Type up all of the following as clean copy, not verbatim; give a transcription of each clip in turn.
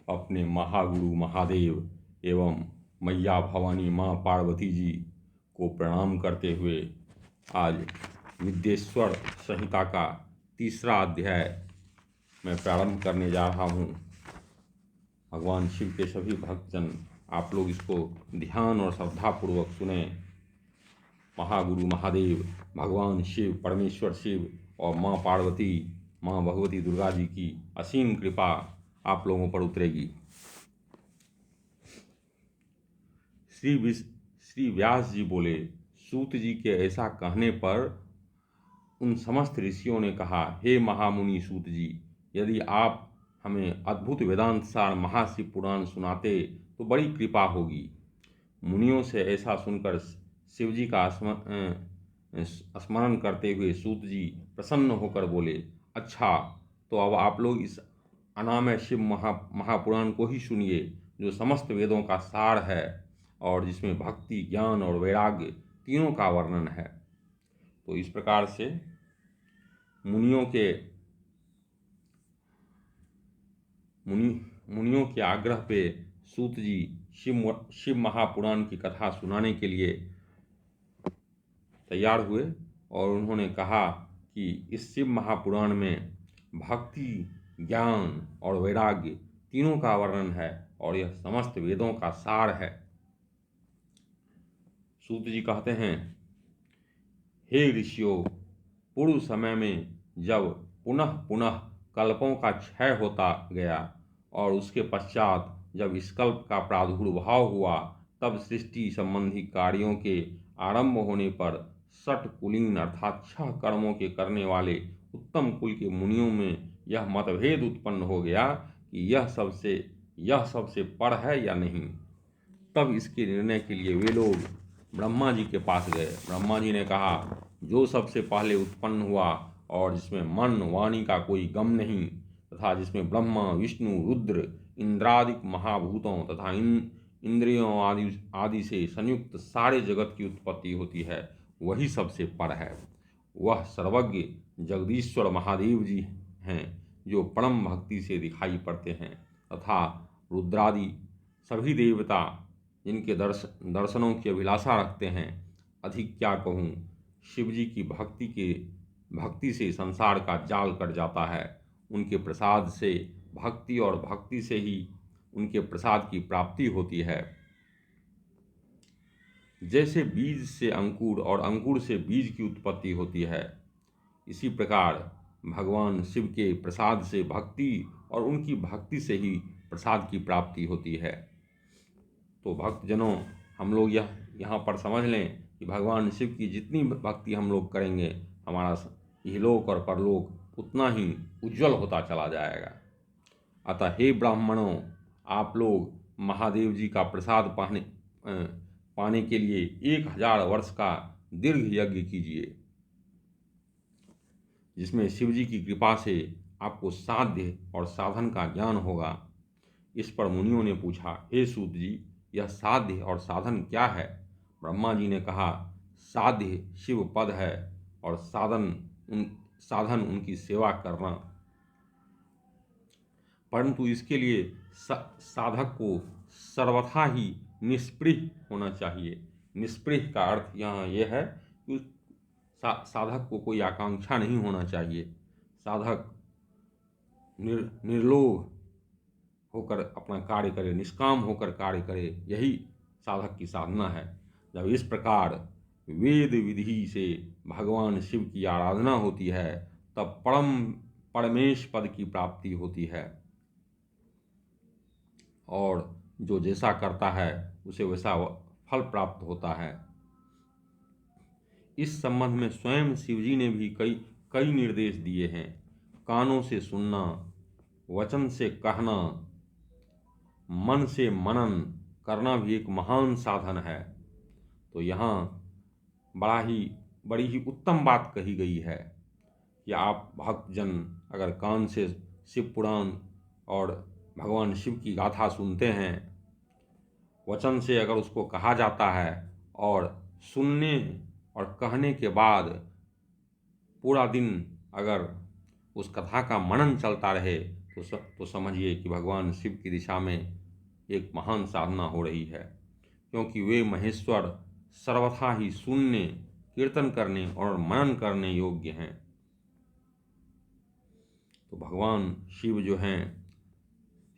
अपने महागुरु महादेव एवं मैया भवानी माँ पार्वती जी को प्रणाम करते हुए आज विद्येश्वर संहिता का तीसरा अध्याय मैं प्रारंभ करने जा रहा हूँ। भगवान शिव के सभी भक्तजन आप लोग इसको ध्यान और श्रद्धापूर्वक सुने। महागुरु महादेव भगवान शिव परमेश्वर शिव और माँ पार्वती माँ भगवती दुर्गा जी की असीम कृपा आप लोगों पर उतरेगी। श्री व्यास जी बोले, सूत जी के ऐसा कहने पर उन समस्त ऋषियों ने कहा, हे महामुनि सूत जी, यदि आप हमें अद्भुत वेदांत सार महाशिव पुराण सुनाते तो बड़ी कृपा होगी। मुनियों से ऐसा सुनकर शिव जी का स्मरण करते हुए सूत जी प्रसन्न होकर बोले, अच्छा तो अब आप लोग इस अनामय शिव महापुराण को ही सुनिए, जो समस्त वेदों का सार है और जिसमें भक्ति ज्ञान और वैराग्य तीनों का वर्णन है। तो इस प्रकार से मुनियों के आग्रह पे सूत जी शिव महापुराण की कथा सुनाने के लिए तैयार हुए और उन्होंने कहा कि इस शिव महापुराण में भक्ति ज्ञान और वैराग्य तीनों का वर्णन है और यह समस्त वेदों का सार है। सूत जी कहते हैं, हे ऋषियों, पूर्व समय में जब पुनः पुनः कल्पों का क्षय होता गया और उसके पश्चात जब इस कल्प का प्रादुर्भाव हुआ, तब सृष्टि संबंधी कार्यों के आरंभ होने पर षट कुलीन अर्थात 6 कर्मों के करने वाले उत्तम कुल के मुनियों में यह मतभेद उत्पन्न हो गया कि यह सबसे पर है या नहीं। तब इसके निर्णय के लिए वे लोग ब्रह्मा जी के पास गए। ब्रह्मा जी ने कहा, जो सबसे पहले उत्पन्न हुआ और जिसमें मन वाणी का कोई गम नहीं तथा जिसमें ब्रह्मा विष्णु रुद्र इंद्रादिक महाभूतों तथा इंद्रियों आदि से संयुक्त सारे जगत की उत्पत्ति होती है, वही सबसे पर है। वह सर्वज्ञ जगदीश्वर महादेव जी हैं, जो परम भक्ति से दिखाई पड़ते हैं तथा रुद्रादि सभी देवता जिनके दर्शनों की अभिलाषा रखते हैं। अधिक क्या कहूँ, शिव जी की भक्ति से संसार का जाल कट जाता है। उनके प्रसाद से भक्ति और भक्ति से ही उनके प्रसाद की प्राप्ति होती है। जैसे बीज से अंकुर और अंकुर से बीज की उत्पत्ति होती है, इसी प्रकार भगवान शिव के प्रसाद से भक्ति और उनकी भक्ति से ही प्रसाद की प्राप्ति होती है। तो भक्तजनों, हम लोग यहाँ पर समझ लें कि भगवान शिव की जितनी भक्ति हम लोग करेंगे, हमारा इहलोक और परलोक उतना ही उज्जवल होता चला जाएगा। अतः हे ब्राह्मणों, आप लोग महादेव जी का प्रसाद पाने के लिए 1000 वर्ष का दीर्घ यज्ञ कीजिए, जिसमें शिव जी की कृपा से आपको साध्य और साधन का ज्ञान होगा। इस पर मुनियों ने पूछा, हे सूत जी, यह साध्य और साधन क्या है? ब्रह्मा जी ने कहा, साध्य शिव पद है और साधन उनकी सेवा करना। परंतु इसके लिए साधक को सर्वथा ही निष्पृह होना चाहिए। निष्पृह का अर्थ यहाँ यह है कि साधक को कोई आकांक्षा नहीं होना चाहिए। साधक निर्लोभ होकर अपना कार्य करे, निष्काम होकर कार्य करे, यही साधक की साधना है। जब इस प्रकार वेद विधि से भगवान शिव की आराधना होती है, तब परमेश पद की प्राप्ति होती है और जो जैसा करता है उसे वैसा फल प्राप्त होता है। इस संबंध में स्वयं शिवजी ने भी कई निर्देश दिए हैं। कानों से सुनना, वचन से कहना, मन से मनन करना भी एक महान साधन है। तो यहाँ बड़ी ही उत्तम बात कही गई है कि आप भक्तजन अगर कान से शिव पुराण और भगवान शिव की गाथा सुनते हैं, वचन से अगर उसको कहा जाता है और सुनने और कहने के बाद पूरा दिन अगर उस कथा का मनन चलता रहे, तो समझिए कि भगवान शिव की दिशा में एक महान साधना हो रही है, क्योंकि वे महेश्वर सर्वथा ही सुनने, कीर्तन करने और मनन करने योग्य हैं। तो भगवान शिव जो हैं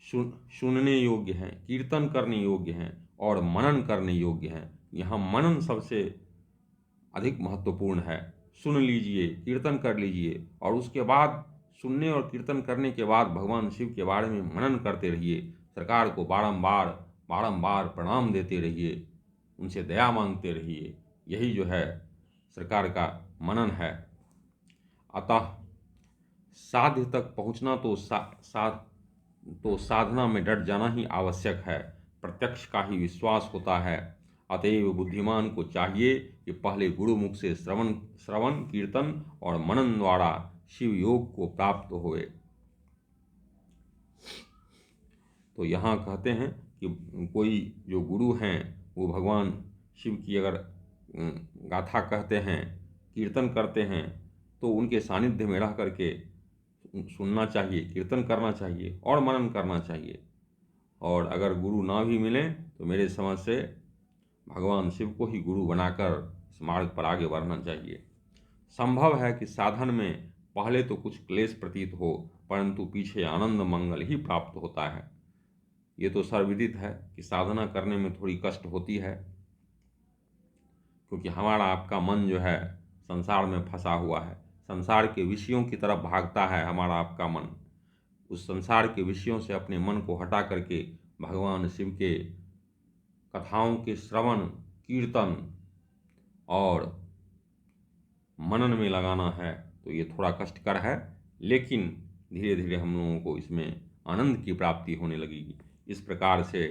सुनने योग्य हैं, कीर्तन करने योग्य हैं और मनन करने योग्य हैं। यहाँ मनन सबसे अधिक महत्वपूर्ण है। सुन लीजिए, कीर्तन कर लीजिए और उसके बाद सुनने और कीर्तन करने के बाद भगवान शिव के बारे में मनन करते रहिए। सरकार को बारंबार बारंबार प्रणाम देते रहिए, उनसे दया मांगते रहिए। यही जो है सरकार का मनन है। अतः साध्य तक पहुंचना तो साधना में डट जाना ही आवश्यक है। प्रत्यक्ष का ही विश्वास होता है। अतएव बुद्धिमान को चाहिए कि पहले गुरुमुख से श्रवण कीर्तन और मनन द्वारा शिव योग को प्राप्त होए। तो यहाँ कहते हैं कि कोई जो गुरु हैं वो भगवान शिव की अगर गाथा कहते हैं, कीर्तन करते हैं, तो उनके सानिध्य में रह करके सुनना चाहिए, कीर्तन करना चाहिए और मनन करना चाहिए। और अगर गुरु ना भी मिले तो मेरे समझ से भगवान शिव को ही गुरु बनाकर इस मार्ग पर आगे बढ़ना चाहिए। संभव है कि साधन में पहले तो कुछ क्लेश प्रतीत हो, परंतु पीछे आनंद मंगल ही प्राप्त होता है। ये तो सर्वविदित है कि साधना करने में थोड़ी कष्ट होती है, क्योंकि हमारा आपका मन जो है संसार में फंसा हुआ है, संसार के विषयों की तरफ भागता है हमारा आपका मन। उस संसार के विषयों से अपने मन को हटा करके भगवान शिव के कथाओं के श्रवण, कीर्तन और मनन में लगाना है। तो ये थोड़ा कष्टकर है, लेकिन धीरे धीरे हम लोगों को इसमें आनंद की प्राप्ति होने लगेगी। इस प्रकार से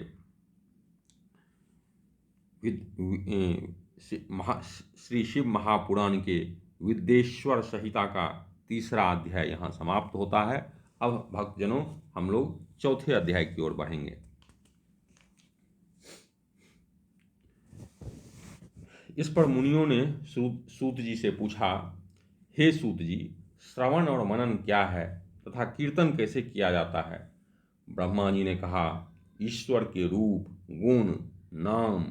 श्री शिव महापुराण के विद्येश्वर संहिता का 3रा अध्याय यहाँ समाप्त होता है। अब भक्तजनों, हम लोग 4थे अध्याय की ओर बढ़ेंगे। इस पर मुनियों ने सूत जी से पूछा, हे सूत जी, श्रवण और मनन क्या है तथा कीर्तन कैसे किया जाता है? ब्रह्मा जी ने कहा, ईश्वर के रूप, गुण, नाम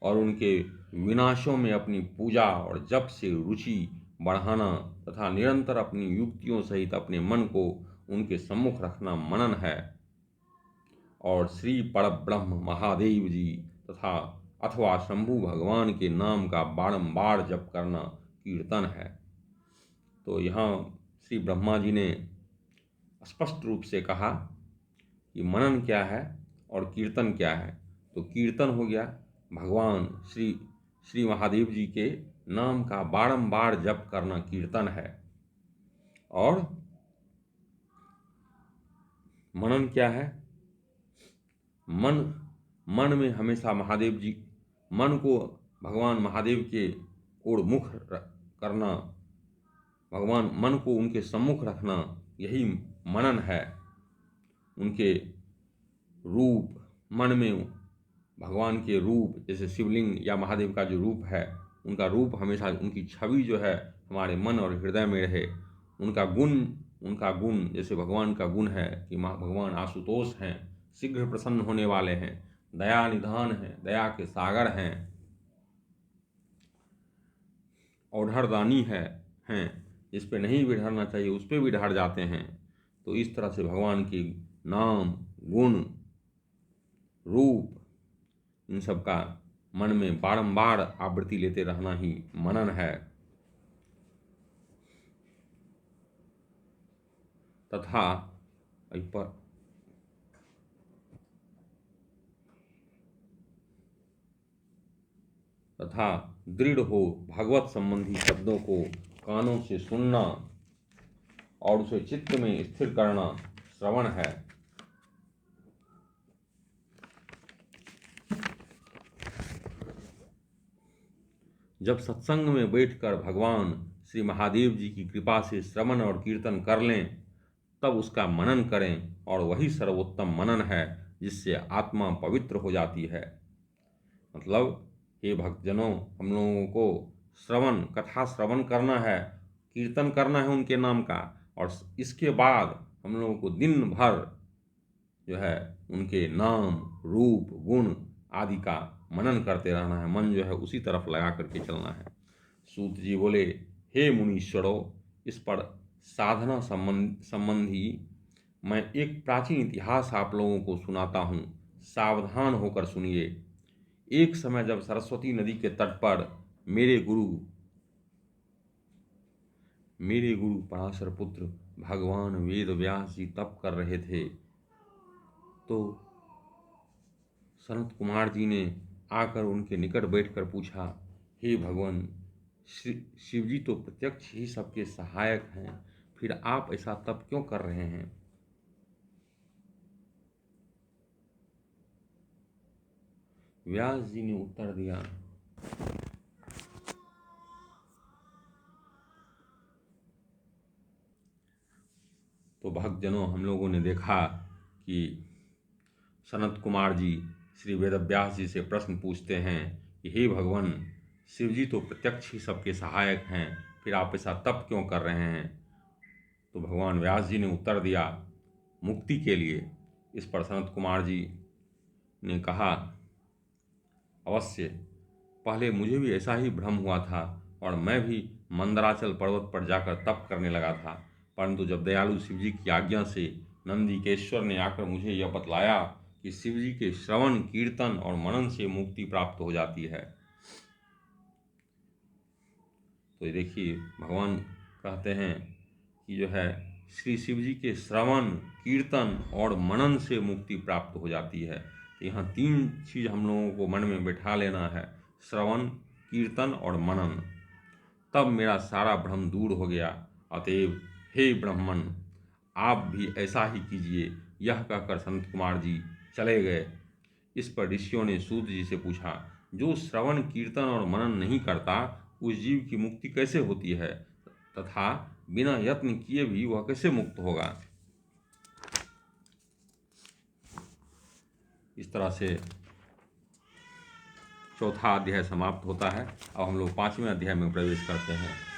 और उनके विनाशों में अपनी पूजा और जप से रुचि बढ़ाना तथा निरंतर अपनी युक्तियों सहित अपने मन को उनके सम्मुख रखना मनन है। और श्री परब्रह्म महादेव जी तथा अथवा शंभु भगवान के नाम का बारंबार जप करना कीर्तन है। तो यहाँ श्री ब्रह्मा जी ने स्पष्ट रूप से कहा कि मनन क्या है और कीर्तन क्या है। तो कीर्तन हो गया भगवान श्री महादेव जी के नाम का बारंबार जप करना कीर्तन है। और मनन क्या है? मन में हमेशा महादेव जी, मन को भगवान महादेव के ओर मुख करना, भगवान मन को उनके सम्मुख रखना, यही मनन है। उनके रूप, मन में भगवान के रूप, जैसे शिवलिंग या महादेव का जो रूप है, उनका रूप हमेशा, उनकी छवि जो है हमारे मन और हृदय में रहे। उनका गुण जैसे भगवान का गुण है कि भगवान आशुतोष हैं, शीघ्र प्रसन्न होने वाले हैं, दया निधान हैं, दया के सागर हैं, औढ़रदानी हैं, जिस पे नहीं भी ढरना चाहिए उस पे भी ढर जाते हैं। तो इस तरह से भगवान के नाम, गुण, रूप, इन सब का मन में बारंबार आवृत्ति लेते रहना ही मनन है। तथा दृढ़ हो भगवत संबंधी शब्दों को कानों से सुनना और उसे चित्त में स्थिर करना श्रवण है। जब सत्संग में बैठकर भगवान श्री महादेव जी की कृपा से श्रवण और कीर्तन कर लें, तब उसका मनन करें, और वही सर्वोत्तम मनन है जिससे आत्मा पवित्र हो जाती है। मतलब हे भक्तजनों, हम लोगों को कथा श्रवण करना है, कीर्तन करना है उनके नाम का, और इसके बाद हम लोगों को दिन भर जो है उनके नाम, रूप, गुण आदि का मनन करते रहना है। मन जो है उसी तरफ लगा करके चलना है। सूत जी बोले, हे मुनीश्वरों, इस पर साधना संबंधी मैं एक प्राचीन इतिहास आप लोगों को सुनाता हूँ, सावधान होकर सुनिए। एक समय जब सरस्वती नदी के तट पर मेरे गुरु पराशर पुत्र भगवान वेद व्यास जी तप कर रहे थे, तो सनत कुमार जी ने आकर उनके निकट बैठकर पूछा, हे भगवान, शिव जी तो प्रत्यक्ष ही सबके सहायक हैं, फिर आप ऐसा तप क्यों कर रहे हैं? व्यास जी ने उत्तर दिया, तो भक्तजनों, हम लोगों ने देखा कि सनत कुमार जी श्री वेदव्यास जी से प्रश्न पूछते हैं कि हे भगवान, शिव जी तो प्रत्यक्ष ही सबके सहायक हैं, फिर आप ऐसा तप क्यों कर रहे हैं? तो भगवान व्यास जी ने उत्तर दिया, मुक्ति के लिए। इस पर सनत कुमार जी ने कहा, अवश्य, पहले मुझे भी ऐसा ही भ्रम हुआ था और मैं भी मंदराचल पर्वत पर जाकर तप करने लगा था, परंतु जब दयालु शिव जी की आज्ञा से नंदिकेश्वर ने आकर मुझे यह बतलाया कि शिव जी के श्रवण, कीर्तन और मनन से मुक्ति प्राप्त हो जाती है, तो ये देखिए भगवान कहते हैं कि जो है श्री शिव जी के श्रवण, कीर्तन और मनन से मुक्ति प्राप्त हो जाती है। तो यहाँ 3 चीज़ हम लोगों को मन में बैठा लेना है, श्रवण, कीर्तन और मनन, तब मेरा सारा भ्रम दूर हो गया। अतएव हे ब्राह्मण, आप भी ऐसा ही कीजिए। यह कहकर संत कुमार जी चले गए। इस पर ऋषियों ने सूत जी से पूछा, जो श्रवण, कीर्तन और मनन नहीं करता, उस जीव की मुक्ति कैसे होती है, तथा बिना यत्न किए भी वह कैसे मुक्त होगा? इस तरह से चौथा अध्याय समाप्त होता है। अब हम लोग 5वें अध्याय में प्रवेश करते हैं।